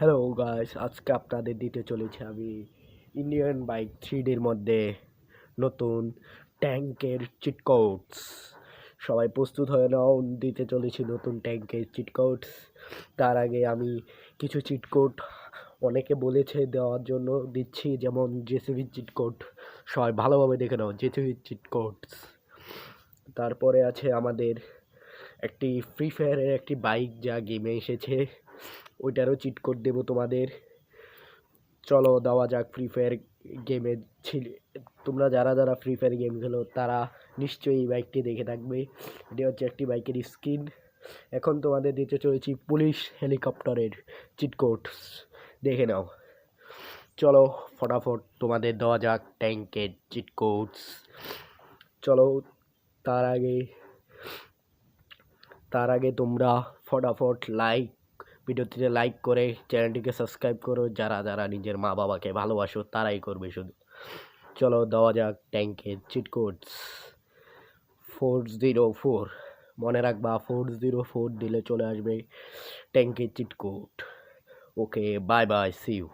Hello guys, আজকে আপনাদের দিতে চলেছি আমি ইন্ডিয়ান বাইক 3Dর মধ্যে নতুন ট্যাঙ্কের চিট কোডস। সবাই প্রস্তুত হয়ে নাও, দিতে চলেছি নতুন ট্যাঙ্কের চিট কোডস। তার আগে আমি কিছু চিট কোড অনেকে বলেছে দেওয়ার জন্য দিচ্ছি, যেমন জেসিবি চিট কোড। সবাই ভালোভাবে দেখে নাও, জেসিবি চিট কোডস। তারপরে আছে আমাদের একটি ফ্রি ফায়ারের একটি বাইক যা গেমে এসেছে, ওইটারও চিট কোড দেবো তোমাদের। চলো দেওয়া যাক ফ্রি ফায়ার গেমে। তোমরা যারা যারা ফ্রি ফায়ার গেম খেলো তারা নিশ্চয়ই এই বাইকটি দেখে থাকবে। এটি হচ্ছে একটি বাইকের স্কিন। এখন তোমাদের দিতে চলেছি পুলিশ হেলিকপ্টারের চিট কোডস, দেখে নাও। চলো ফটাফট তোমাদের দেওয়া যাক ট্যাঙ্কের চিট কোডস। চলো, তার আগে তার আগে তোমরা ফটাফট ভিডিওটিতে লাইক করে চ্যানেলটিকে সাবস্ক্রাইব করো। যারা যারা নিজের মা বাবাকে ভালোবাসো তারাই করবে শুধু। চলো দেওয়া যাক ট্যাঙ্কের চিট কোডস। 404, মনে রাখবা 404 দিলে চলে আসবে ট্যাঙ্কের cheat code. Okay, bye bye, see you.